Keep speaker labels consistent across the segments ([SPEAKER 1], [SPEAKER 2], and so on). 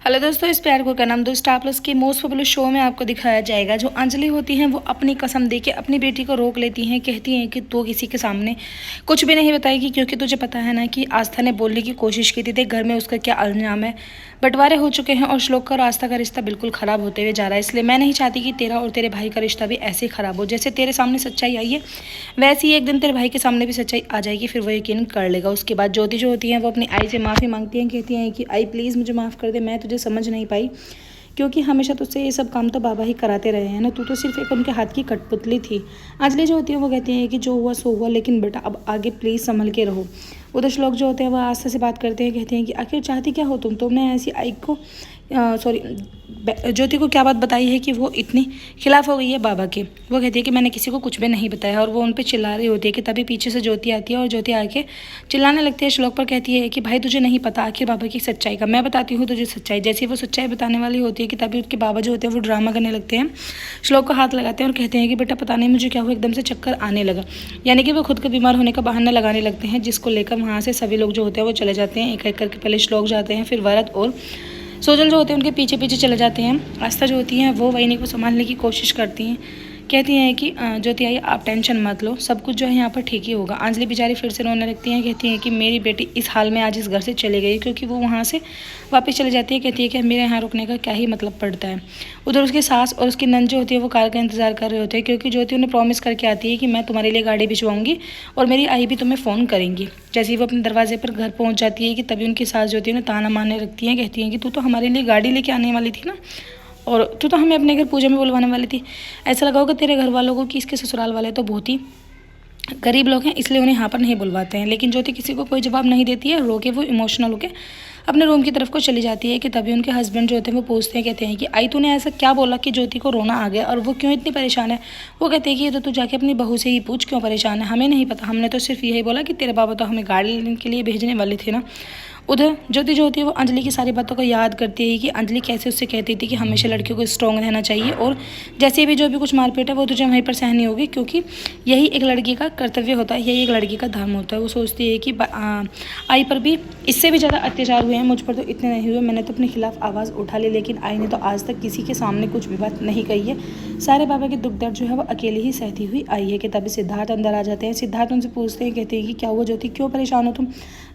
[SPEAKER 1] Hello दोस्तों, इस प्यार को क्या नाम दो स्टार प्लस के मोस्ट पॉपुलर शो में आपको दिखाया जाएगा। जो अंजलि होती हैं वो अपनी कसम दे के अपनी बेटी को रोक लेती हैं। कहती हैं कि तू किसी के सामने कुछ भी नहीं बताएगी, क्योंकि तुझे पता है ना कि आस्था ने बोलने की कोशिश की थी, देख घर में उसका क्या अंजाम है। बंटवारे हो चुके हैं और श्लोक का और आस्था का रिश्ता बिल्कुल ख़राब होते हुए जा रहा है। इसलिए मैं नहीं चाहती कि तेरा और तेरे भाई का रिश्ता भी ऐसे ही ख़राब हो। जैसे तेरे सामने सच्चाई आई है वैसे ही एक दिन तेरे भाई के सामने भी सच्चाई आ जाएगी, फिर वो यकीन कर लेगा। उसके बाद ज्योति जो होती है वो अपनी आई से माफ़ी मांगती हैं। कहती हैं कि आई प्लीज़ मुझे माफ़ कर दे, मैं तुझे समझ नहीं पाई, क्योंकि हमेशा तुझसे ये सब काम तो बाबा ही कराते रहे हैं ना, तू तो सिर्फ एक उनके हाथ की कठपुतली थी। अंजलि जो होती है वो कहती है कि जो हुआ सो हुआ, लेकिन बेटा अब आगे प्लीज़ संभल के रहो। उधर श्लोक जो होते हैं वो आस्था से बात करते हैं। कहते हैं कि आखिर चाहती क्या हो तुमने ऐसी आई को सॉरी ज्योति को क्या बात बताई है कि वो इतनी खिलाफ हो गई है बाबा के। वो कहती है कि मैंने किसी को कुछ भी नहीं बताया, और वो उन पर चिल्ला रही होती है कि तभी पीछे से ज्योति आती है और ज्योति आके चिल्लाने लगती है श्लोक पर। कहती है कि भाई तुझे नहीं पता आखिर बाबा की सच्चाई का, मैं बताती हूँ तुझे सच्चाई। जैसे वो सच्चाई बताने वाली होती है कि तभी उसके बाबा जो होते हैं वो ड्रामा करने लगते हैं, श्लोक को हाथ लगाते हैं और कहते हैं कि बेटा पता नहीं मुझे क्या हुआ, एकदम से चक्कर आने लगा। यानी कि वो खुद का बीमार होने का बहाना लगाने लगते हैं, जिसको लेकर वहाँ से सभी लोग जो होते हैं वो चले जाते हैं। एक एक करके पहले श्लोक जाते हैं, फिर वरद और सोजल जो होते हैं उनके पीछे पीछे चले जाते हैं। आस्था जो होती हैं वो वहीनी को संभालने की कोशिश करती हैं। कहती हैं कि ज्योति आई आप टेंशन मत लो, सब कुछ जो है यहाँ पर ठीक ही होगा। अंजलि बेचारी फिर से रोने लगती हैं। कहती हैं कि मेरी बेटी इस हाल में आज इस घर से चली गई, क्योंकि वो वहाँ से वापस चली जाती है। कहती है कि मेरे यहाँ रुकने का क्या ही मतलब पड़ता है। उधर उसकी सास और उसकी नंद जो होती है वो कार का इंतजार कर रहे होते हैं, क्योंकि ज्योति उन्हें प्रॉमिस करके आती है कि मैं तुम्हारे लिए गाड़ी भिजवाऊंगी और मेरी आई भी तुम्हें फ़ोन करेंगी। जैसे ही वो अपने दरवाजे पर घर पहुँच जाती है कि तभी उनकी सास जो होती है उन्हें ताना मारने लगती है। कहती हैं कि तू तो हमारे लिए गाड़ी लेके आने वाली थी ना, और तू तो हमें अपने घर पूजा में बुलवाने वाली थी। ऐसा लगा होगा तेरे घर वालों को कि इसके ससुराल वाले तो बहुत ही गरीब लोग हैं, इसलिए उन्हें यहाँ पर नहीं बुलवाते हैं। लेकिन ज्योति किसी को कोई जवाब नहीं देती है, रो के वो इमोशनल होकर अपने रूम की तरफ को चली जाती है। कि तभी उनके हस्बैंड जो होते हैं वो पूछते हैं। कहते हैं कि आई तूने ऐसा क्या बोला कि ज्योति को रोना आ गया, और वो क्यों इतनी परेशान है। वो कहते हैं कि ये तो तू जाके अपनी बहू से ही पूछ क्यों परेशान है, हमें नहीं पता, हमने तो सिर्फ यही बोला कि तेरे बाबा तो हमें गाड़ी लेने के लिए भेजने वाले थे ना। उधर ज्योति जो होती है वो अंजलि की सारी बातों को याद करती है कि अंजलि कैसे उससे कहती थी कि हमेशा लड़कियों को स्ट्रॉन्ग रहना चाहिए, और जैसे भी जो भी कुछ मारपीट है वो तुझे वहीं पर सहनी होगी, क्योंकि यही एक लड़की का कर्तव्य होता है, यही एक लड़की का धर्म होता है। वो सोचती है कि आई पर भी इससे भी ज़्यादा अत्याचार हुए हैं, मुझ पर तो इतने नहीं हुए, मैंने तो अपने खिलाफ आवाज़ उठा ली, लेकिन आई ने तो आज तक किसी के सामने कुछ भी बात नहीं कही है। सारे बाबा के दुख दर्द जो है वो अकेले ही सहती हुई आई है। कि तभी सिद्धार्थ अंदर आ जाते हैं। सिद्धार्थ उनसे पूछते हैं। कहते हैं कि क्या हुआ ज्योति, क्यों परेशान हो तुम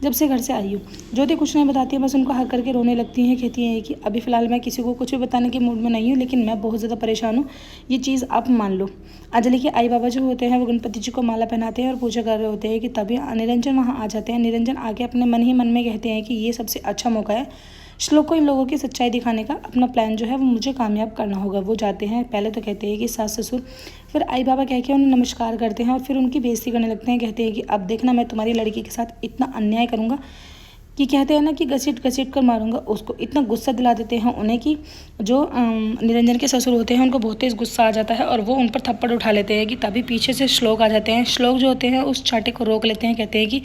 [SPEAKER 1] जब से घर से आई हो। ज्योति कुछ नहीं बताती है, बस उनको हक करके रोने लगती हैं। कहती हैं कि अभी फ़िलहाल मैं किसी को कुछ भी बताने के मूड में नहीं हूँ, लेकिन मैं बहुत ज़्यादा परेशान हूँ, ये चीज़ आप मान लो। अंजलि के आई बाबा जो होते हैं वो गणपति जी को माला पहनाते हैं और पूजा कर रहे होते हैं। कि तभी निरंजन वहाँ आ जाते हैं। निरंजन आके अपने मन ही मन में कहते हैं कि ये सबसे अच्छा मौका है श्लोक को इन लोगों की सच्चाई दिखाने का, अपना प्लान जो है वो मुझे कामयाब करना होगा। वो जाते हैं, पहले तो कहते हैं कि सास ससुर, फिर आई बाबा कह के उन्हें नमस्कार करते हैं और फिर उनकी बेइज्जती करने लगते हैं। कहते हैं कि अब देखना मैं तुम्हारी लड़की के साथ इतना अन्याय करूँगा कि कहते हैं ना कि घसीट घसीट कर मारूंगा उसको। इतना गुस्सा दिला देते हैं उन्हें कि जो निरंजन के ससुर होते हैं उनको बहुत तेज गुस्सा आ जाता है और वो उन पर थप्पड़ उठा लेते हैं। कि तभी पीछे से श्लोक आ जाते हैं। श्लोक जो होते हैं उस चाटे को रोक लेते हैं। कहते हैं कि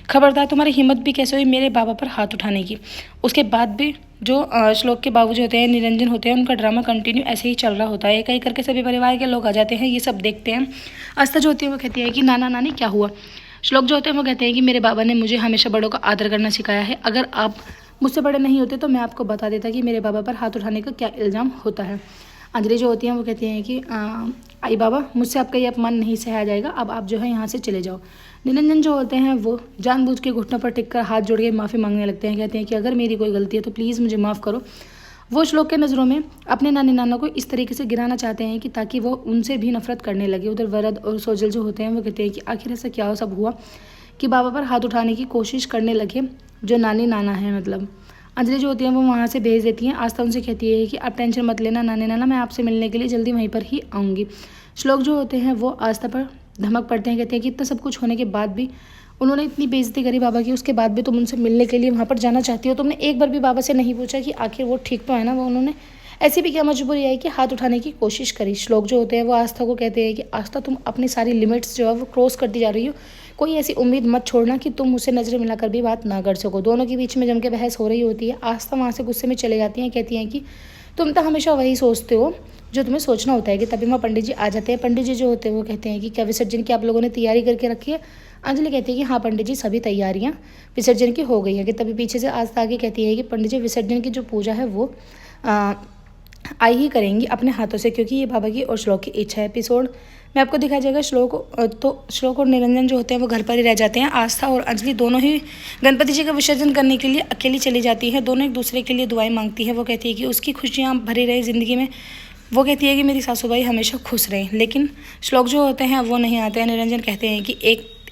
[SPEAKER 1] खबरदार, तुम्हारी हिम्मत भी कैसे हुई मेरे बाबा पर हाथ उठाने की। उसके बाद भी जो श्लोक के बाबू जो होते हैं निरंजन होते हैं, उनका ड्रामा कंटिन्यू ऐसे ही चल रहा होता है। कई करके सभी परिवार के लोग आ जाते हैं, ये सब देखते हैं। आस्था जो होती है वो कहती है कि नाना नानी क्या हुआ। श्लोक जो होते हैं वो कहते हैं कि मेरे बाबा ने मुझे हमेशा बड़ों का आदर करना सिखाया है, अगर आप मुझसे बड़े नहीं होते तो मैं आपको बता देता कि मेरे बाबा पर हाथ उठाने का क्या इल्ज़ाम होता है। अंजलि जो होती हैं वो कहती हैं कि आई बाबा मुझसे आपका ये अपमान नहीं सहा जाएगा, अब आप जो है यहाँ से चले जाओ। निरंजन जो होते हैं वो जानबूझ के घुटनों पर टिक कर हाथ जोड़ के माफ़ी मांगने लगते हैं। कहते हैं कि अगर मेरी कोई गलती है तो प्लीज़ मुझे माफ़ करो। वो श्लोक के नज़रों में अपने नानी नाना को इस तरीके से गिराना चाहते हैं कि ताकि वो उनसे भी नफरत करने लगे। उधर वरद और सोजल जो होते हैं वो कहते हैं कि आखिर ऐसा क्या हो सब हुआ कि बाबा पर हाथ उठाने की कोशिश करने लगे जो नानी नाना है। मतलब अंजलि जो होती है वो वहाँ से भेज देती हैं। आस्था उनसे कहती है कि आप टेंशन मत लेना नानी नाना, मैं आपसे मिलने के लिए जल्दी वहीं पर ही आऊँगी। श्लोक जो होते हैं वो आस्था पर धमक पड़ते हैं। कहते हैं कि इतना सब कुछ होने के बाद भी उन्होंने इतनी बेइज्जती करी बाबा की, उसके बाद भी तुम उनसे मिलने के लिए वहाँ पर जाना चाहती हो। तुमने एक बार भी बाबा से नहीं पूछा कि आखिर वो ठीक तो है ना। वो उन्होंने ऐसी भी क्या मजबूरी आई कि हाथ उठाने की कोशिश करी। श्लोक जो होते हैं वो आस्था को कहते हैं कि आस्था तुम अपनी सारी लिमिट्स जो है वो क्रॉस करती जा रही हो, कोई ऐसी उम्मीद मत छोड़ना कि तुम मुझसे नज़रें मिलाकर भी बात ना कर सको। दोनों के बीच में जम के बहस हो रही होती है। आस्था वहाँ से गुस्से में चले जाती हैं। कहती हैं कि तुम तो हमेशा वही सोचते हो जो तुम्हें सोचना होता है। कि तभी वहाँ पंडित जी आ जाते हैं। पंडित जी जो होते हैं वो कहते हैं कि क्या विसर्जन की आप लोगों ने तैयारी करके रखी है। अंजलि कहती है कि हाँ पंडित जी, सभी तैयारियाँ विसर्जन की हो गई है। कि तभी पीछे से आस्था आगे कहती है कि पंडित जी, विसर्जन की जो पूजा है वो आई ही करेंगी अपने हाथों से, क्योंकि ये बाबा की और श्लोक की इच्छा है। एपिसोड में आपको दिखाया जाएगा श्लोक और निरंजन जो होते हैं वो घर पर ही रह जाते हैं। आस्था और अंजलि दोनों ही गणपति जी का विसर्जन करने के लिए अकेली चली जाती है। दोनों एक दूसरे के लिए दुआएं मांगती है। वो कहती है कि उसकी खुशियाँ भरी रहे ज़िंदगी में। वो कहती है कि मेरी सासूबाई हमेशा खुश रहें। लेकिन श्लोक जो होते हैं वो नहीं आते हैं। निरंजन कहते हैं कि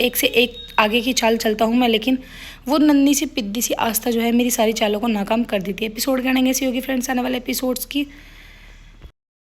[SPEAKER 1] एक से एक आगे की चाल चलता हूँ मैं, लेकिन वो नन्ही सी पिद्दी सी आस्था जो है मेरी सारी चालों को नाकाम कर देती है। एपिसोड कहने ऐसी होगी फ्रेंड्स आने वाले एपिसोड्स की।